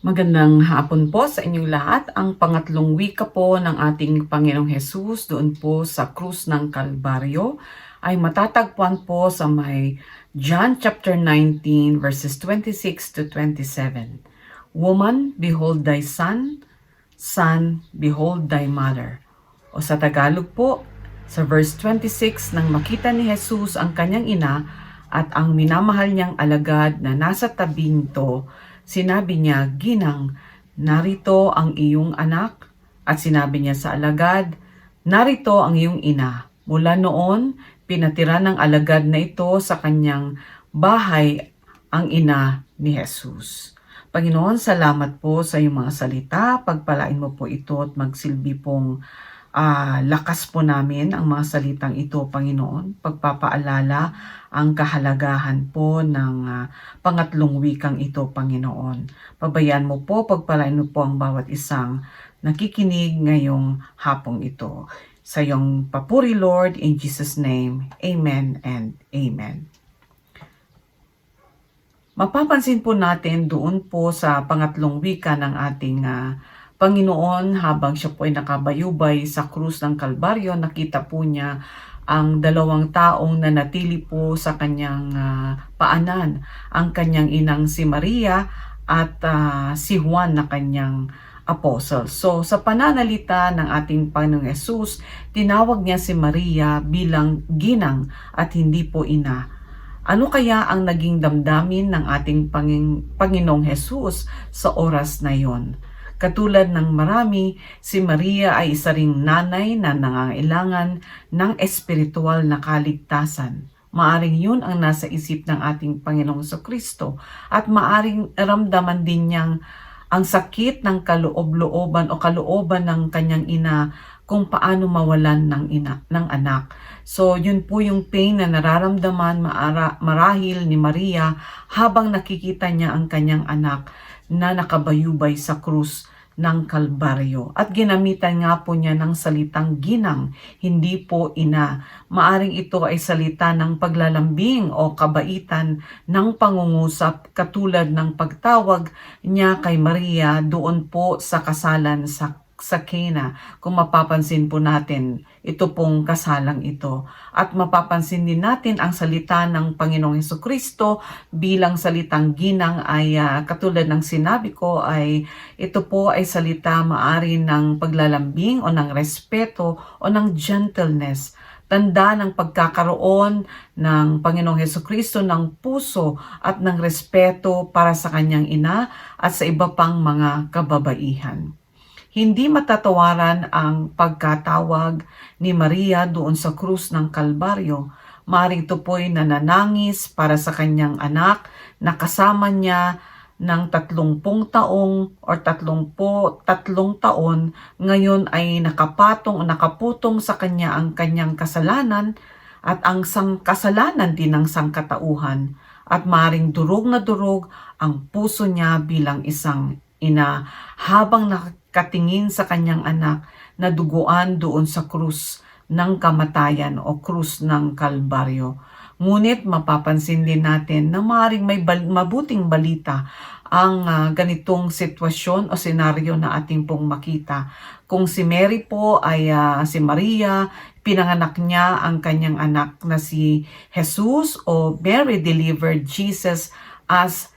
Magandang hapon po sa inyong lahat. Ang pangatlong wika po ng ating Panginoong Hesus doon po sa krus ng Kalbaryo ay matatagpuan po sa may John chapter 19 verses 26 to 27. Woman, behold thy son. Son, behold thy mother. O sa Tagalog po, sa verse 26, nang makita ni Jesus ang kanyang ina at ang minamahal niyang alagad na nasa tabi nito, sinabi niya, "Ginang, narito ang iyong anak." At sinabi niya sa alagad, "Narito ang iyong ina." Mula noon, pinatira ng alagad na ito sa kanyang bahay ang ina ni Jesus. Panginoon, salamat po sa iyong mga salita. Pagpalain mo po ito at magsilbi pong lakas po namin ang mga salitang ito, Panginoon. Pagpapaalala ang kahalagahan po ng pangatlong wikang ito, Panginoon. Pabayaan mo po, pagpalain mo po ang bawat isang nakikinig ngayong hapong ito. Sa iyong papuri, Lord, in Jesus' name, Amen and Amen. Mapapansin po natin doon po sa pangatlong wika ng ating Panginoon, habang siya po ay nakabayubay sa krus ng Kalbaryo, nakita po niya ang dalawang taong nanatili po sa kanyang paanan, ang kanyang inang si Maria at si Juan na kanyang apostle. So sa pananalita ng ating Panginoong Hesus, tinawag niya si Maria bilang ginang at hindi po ina. Ano kaya ang naging damdamin ng ating Panginoong Hesus sa oras na yon? Katulad ng marami, si Maria ay isa ring nanay na nangangailangan ng espiritual na kaligtasan. Maaring yun ang nasa isip ng ating Panginoong Kristo at maaring ramdaman din niyang ang sakit ng kaloob-looban o kalooban ng kanyang ina kung paano mawalan ng anak. So yun po yung pain na nararamdaman marahil ni Maria habang nakikita niya ang kanyang anak na nakabayubay sa krus ng Kalbaryo. At ginamitan nga po niya ng salitang ginang, hindi po ina. Maaring ito ay salita ng paglalambing o kabaitan ng pangungusap katulad ng pagtawag niya kay Maria doon po sa kasalan sa Cana. Kung mapapansin po natin, ito pong kasalang ito. At mapapansin din natin ang salita ng Panginoong Hesukristo bilang salitang ginang ay katulad ng sinabi ko ay ito po ay salita maari ng paglalambing o ng respeto o ng gentleness. Tanda ng pagkakaroon ng Panginoong Hesukristo ng puso at ng respeto para sa kanyang ina at sa iba pang mga kababaihan. Hindi matatawaran ang pagkatawag ni Maria doon sa krus ng Kalbaryo. Maring ito po'y nananangis para sa kanyang anak na kasama niya ng 30 taong o 33 taon. Ngayon ay nakaputong sa kanya ang kanyang kasalanan at ang kasalanan din ng sangkatauhan. At maring durog na durog ang puso niya bilang isang ina habang nakatingin sa kanyang anak na duguan doon sa krus ng kamatayan o krus ng Kalbaryo. Ngunit mapapansin din natin na maaaring may mabuting balita ang ganitong sitwasyon o senaryo na ating pong makita. Kung si Mary po ay si Maria, pinanganak niya ang kanyang anak na si Jesus, o Mary delivered Jesus as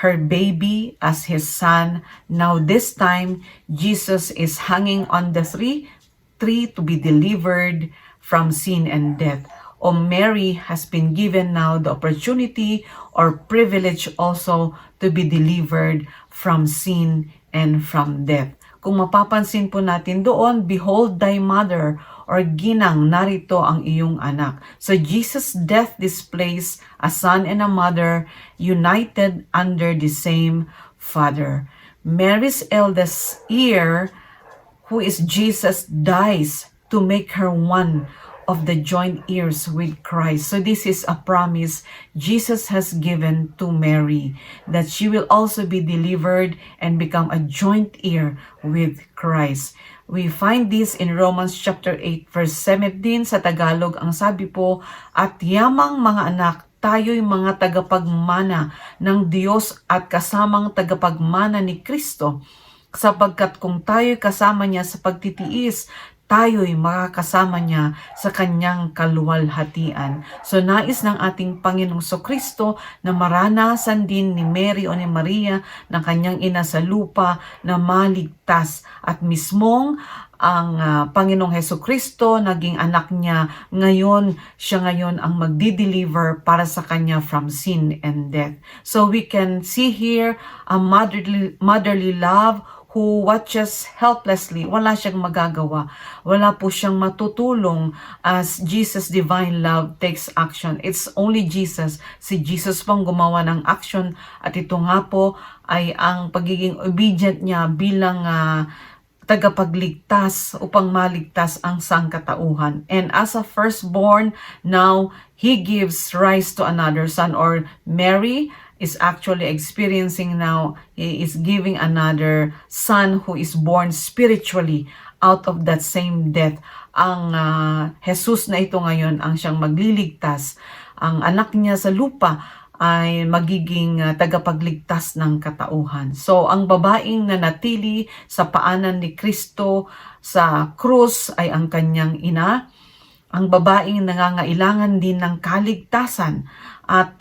her baby, as his son. Now this time, Jesus is hanging on the tree to be delivered from sin and death. O Mary has been given now the opportunity or privilege also to be delivered from sin and from death. Kung mapapansin po natin doon, behold thy mother, or ginang, narito ang iyong anak. So Jesus' death displays a son and a mother united under the same Father. Mary's eldest heir, who is Jesus, dies to make her one of the joint heirs with Christ. So this is a promise Jesus has given to Mary, that she will also be delivered and become a joint heir with Christ. We find this in Romans chapter 8 verse 17. Sa Tagalog ang sabi po, at yamang mga anak, tayo'y mga tagapagmana ng Diyos at kasamang tagapagmana ni Kristo, sapagkat kung tayo'y kasama niya sa pagtitiis, tayo'y makakasama niya sa kanyang kaluwalhatian. So nais ng ating Panginoong Kristo na maranasan din ni Mary o ni Maria ng kanyang ina sa lupa na maligtas, at mismong ang Panginoong Kristo naging anak niya ngayon, siya ngayon ang magdi-deliver para sa kanya from sin and death. So we can see here a motherly love who watches helplessly. Wala siyang magagawa. Wala po siyang matutulong as Jesus' divine love takes action. It's only Jesus. Si Jesus pong gumawa ng action, at ito nga po ay ang pagiging obedient niya bilang tagapagligtas upang maligtas ang sangkatauhan. And as a firstborn, now he gives rise to another son, or Mary is actually experiencing now, he is giving another son who is born spiritually out of that same death. Ang Jesus na ito ngayon ang siyang magliligtas. Ang anak niya sa lupa ay magiging tagapagligtas ng katauhan. So, ang babaeng nanatili sa paanan ni Kristo sa krus ay ang kanyang ina. Ang babaeng nangangailangan din ng kaligtasan, at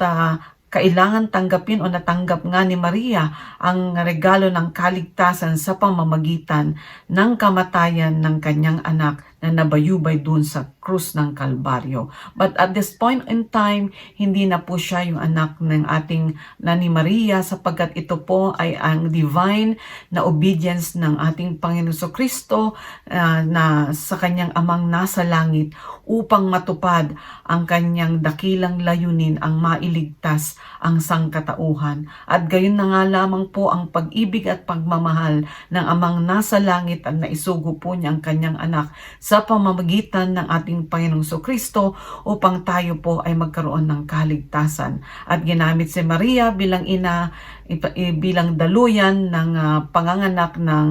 kailangan tanggapin o natanggap nga ni Maria ang regalo ng kaligtasan sa pamamagitan ng kamatayan ng kanyang anak na nabayubay dun sa krus ng Kalbaryo. But at this point in time, hindi na po siya yung anak ng ating ni Maria, sapagkat ito po ay ang divine na obedience ng ating Panginoon Kristo na sa kanyang amang nasa langit, upang matupad ang kanyang dakilang layunin, ang mailigtas ang sangkatauhan. At gayon na nga lamang po ang pag-ibig at pagmamahal ng amang nasa langit, at naisugo po niya ang kanyang anak sa pamamagitan ng ating Panginoong Kristo upang tayo po ay magkaroon ng kaligtasan. At ginamit si Maria bilang ina, bilang daluyan ng panganganak ng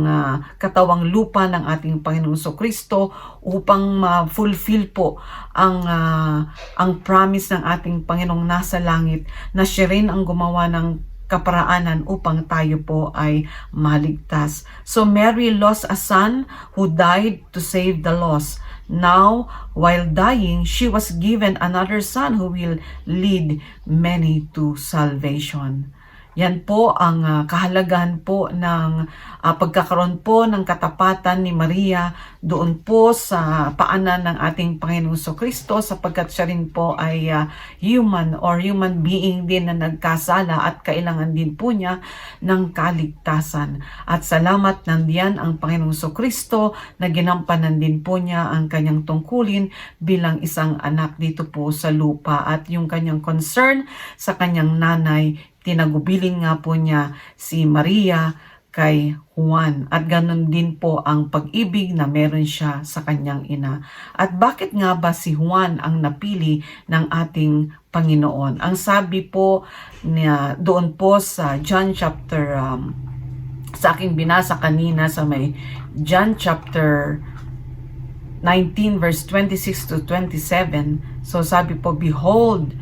katawang lupa ng ating Panginoong Kristo, upang ma-fulfill po ang promise ng ating Panginoong nasa langit na siya rin ang gumawa ng kaparaanan upang tayo po ay maligtas. So Mary lost a son who died to save the lost. Now, while dying, she was given another son who will lead many to salvation. Yan po ang kahalagahan po ng pagkakaroon po ng katapatan ni Maria doon po sa paanan ng ating Panginoong Kristo, sapagkat siya rin po ay human being din na nagkasala, at kailangan din po niya ng kaligtasan. At salamat nandiyan ang Panginoong Kristo na ginampanan din po niya ang kanyang tungkulin bilang isang anak dito po sa lupa, at yung kanyang concern sa kanyang nanay, tinagubilin nga po niya si Maria kay Juan, at ganun din po ang pag-ibig na meron siya sa kanyang ina. At bakit nga ba si Juan ang napili ng ating Panginoon? Ang sabi po niya doon po sa John chapter, sa aking binasa kanina sa may John chapter 19 verse 26 to 27, so sabi po, "Behold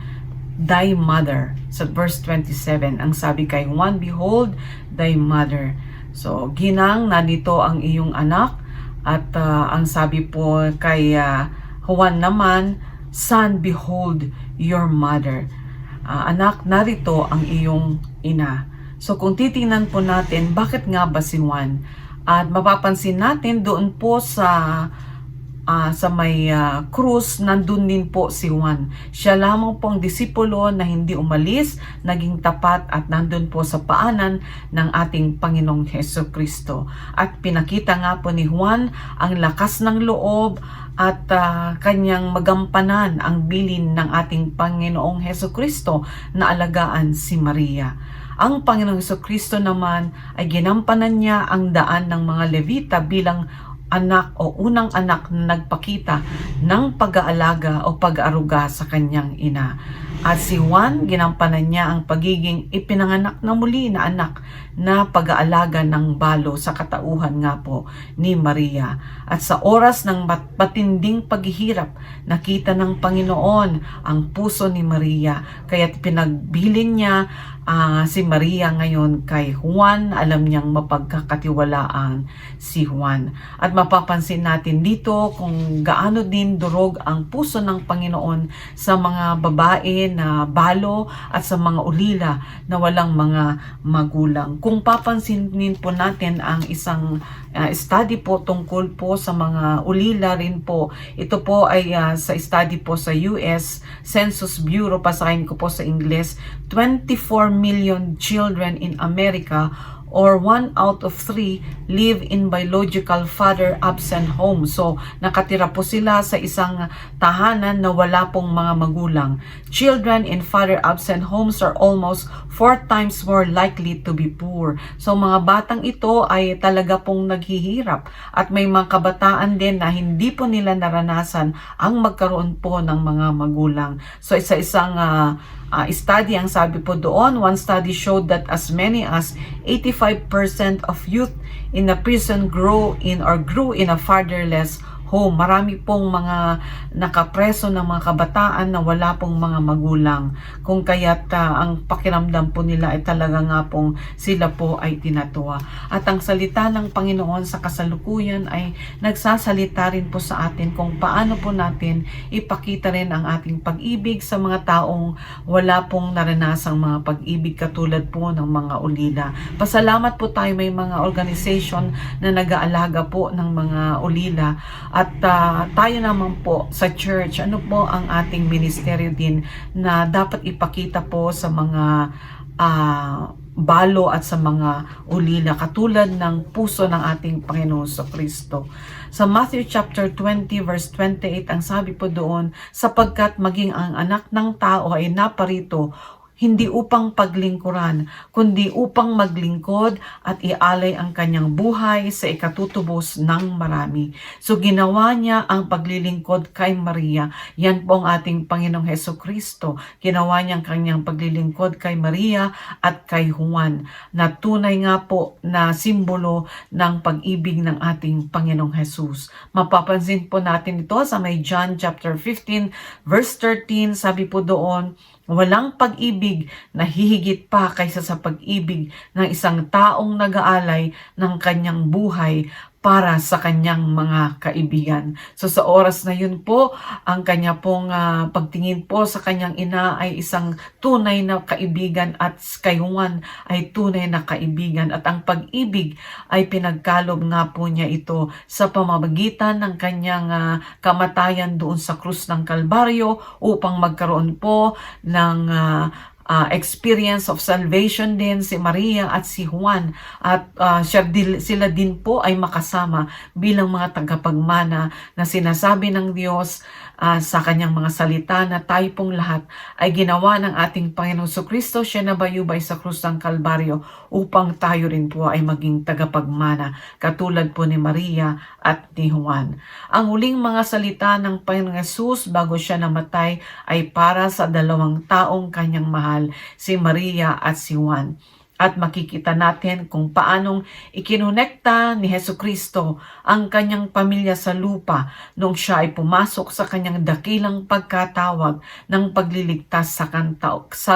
thy mother." Sa verse 27, ang sabi kay Juan, "Behold thy mother." So, ginang, narito ang iyong anak. At ang sabi po kay Juan naman, "Son, behold your mother." Anak, narito ang iyong ina. So, kung titingnan po natin, bakit nga ba si Juan? At mapapansin natin doon po sa may krus, nandun din po si Juan. Siya lamang po ang disipulo na hindi umalis, naging tapat, at nandun po sa paanan ng ating Panginoong Kristo. At pinakita nga po ni Juan ang lakas ng loob at kanyang magampanan ang bilin ng ating Panginoong Kristo na alagaan si Maria. Ang Panginoong Kristo naman ay ginampanan niya ang daan ng mga Levita bilang anak o unang anak na nagpakita ng pag-aalaga o pag-aaruga sa kanyang ina. At si Juan, ginampanan niya ang pagiging ipinanganak na muli na anak na pag-aalaga ng balo sa katauhan nga po ni Maria. At sa oras ng matinding paghihirap, nakita ng Panginoon ang puso ni Maria. Kaya't pinagbilin niya si Maria ngayon kay Juan. Alam niyang mapagkakatiwalaan si Juan. At mapapansin natin dito kung gaano din durog ang puso ng Panginoon sa mga babae na balo at sa mga ulila na walang mga magulang. Kung papansinin po natin ang isang study po tungkol po sa mga ulila rin po, ito po ay sa study po sa US Census Bureau, pasahin ko po sa Ingles, 24 million children in America, or 1 out of 3 live in biological father absent home. So, nakatira po sila sa isang tahanan na wala pong mga magulang. Children in father absent homes are almost 4 times more likely to be poor. So, mga batang ito ay talaga pong naghihirap. At may mga kabataan din na hindi po nila naranasan ang magkaroon po ng mga magulang. So, isang study ang sabi po doon, one study showed that as many as 85% of youth in a prison grew in a fatherless home. Marami pong mga nakapreso ng mga kabataan na wala pong mga magulang. Kung kaya't ang pakiramdam po nila ay talaga nga pong sila po ay tinatuwa. At ang salita ng Panginoon sa kasalukuyan ay nagsasalita rin po sa atin kung paano po natin ipakita rin ang ating pag-ibig sa mga taong wala pong naranasang mga pag-ibig katulad po ng mga ulila. Pasalamat po tayo, may mga organization na nag-aalaga po ng mga ulila. At tayo naman po sa church, ano po ang ating ministeryo din na dapat ipakita po sa mga balo at sa mga ulila katulad ng puso ng ating Panginoon Kristo. Sa Matthew chapter 20 verse 28, ang sabi po doon, sapagkat maging ang anak ng tao ay naparito hindi upang paglingkuran, kundi upang maglingkod at ialay ang kanyang buhay sa ikatutubos ng marami. So ginawa niya ang paglilingkod kay Maria. Yan po ang ating Panginoong Hesukristo. Ginawa niya ang kanyang paglilingkod kay Maria at kay Juan, na tunay nga po na simbolo ng pag-ibig ng ating Panginoong Jesus. Mapapansin po natin ito sa may John chapter 15 verse 13, sabi po doon, walang pag-ibig na hihigit pa kaysa sa pag-ibig ng isang taong nag-aalay ng kanyang buhay para sa kanyang mga kaibigan. So sa oras na yun po, ang kanya pong pagtingin po sa kanyang ina ay isang tunay na kaibigan at kay Juan ay tunay na kaibigan. At ang pag-ibig ay pinagkalob nga po niya ito sa pamamagitan ng kanyang kamatayan doon sa krus ng Kalbaryo upang magkaroon po ng experience of salvation din si Maria at si Juan, at sila din po ay makasama bilang mga tagapagmana na sinasabi ng Diyos sa kanyang mga salita na tayo pong lahat ay ginawa ng ating Panginoong Kristo. Siya nabayubay sa krus ng Kalbaryo upang tayo rin po ay maging tagapagmana katulad po ni Maria at ni Juan. Ang huling mga salita ng Panginoong Jesus bago siya namatay ay para sa dalawang taong kanyang mahal, si Maria at si Juan. At makikita natin kung paanong ikinonekta ni Hesukristo ang kanyang pamilya sa lupa nung siya ay pumasok sa kanyang dakilang pagkatawag ng pagliligtas sa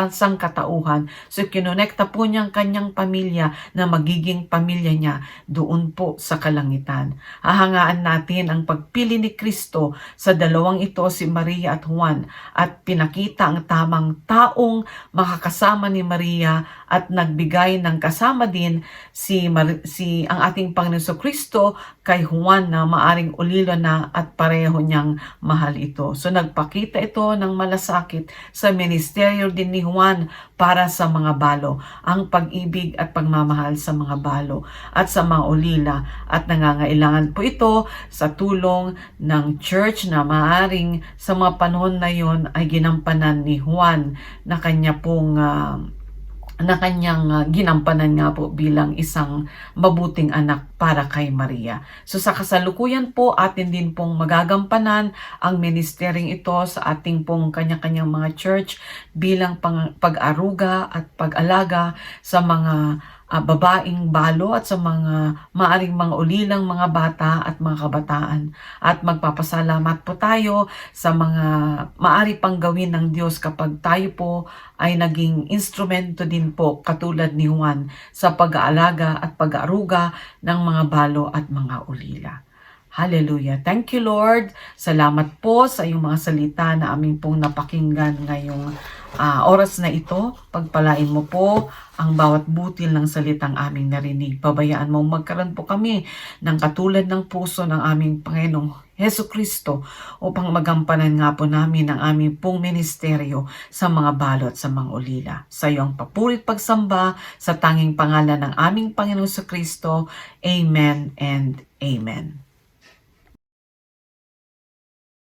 sangkatauhan. So ikinonekta po niya ang kanyang pamilya na magiging pamilya niya doon po sa kalangitan. Hahangaan natin ang pagpili ni Kristo sa dalawang ito, si Maria at Juan, at pinakita ang tamang taong makakasama ni Maria at nagbigay ng kasama din ang ating Panginoon Kristo kay Juan na maaring ulila na at pareho niyang mahal ito. So nagpakita ito ng malasakit sa ministeryo din ni Juan para sa mga balo, ang pag-ibig at pagmamahal sa mga balo at sa mga ulila, at nangangailangan po ito sa tulong ng church na maaring sa mga panahon na yon ay ginampanan ni Juan na kanya pong na kanyang ginampanan nga po bilang isang mabuting anak para kay Maria. So sa kasalukuyan po, atin din pong magagampanan ang ministering ito sa ating pong kanya-kanyang mga church bilang pag-aruga at pag-alaga sa mga babaeng balo at sa mga maaring mga ulilang mga bata at mga kabataan. At magpapasalamat po tayo sa mga maari pang gawin ng Diyos kapag tayo po ay naging instrumento din po katulad ni Juan sa pag-aalaga at pag-aaruga ng mga balo at mga ulila. Hallelujah. Thank you, Lord. Salamat po sa iyong mga salita na aming pong napakinggan ngayong oras na ito. Pagpalain mo po ang bawat butil ng salitang aming narinig. Pabayaan mo magkaroon po kami ng katulad ng puso ng aming Panginoong Hesus Kristo upang magampanan nga po namin ang aming pong ministeryo sa mga balot sa mga ulila. Sa iyo ang papurit pagsamba sa tanging pangalan ng aming Panginoong Kristo. Amen and Amen.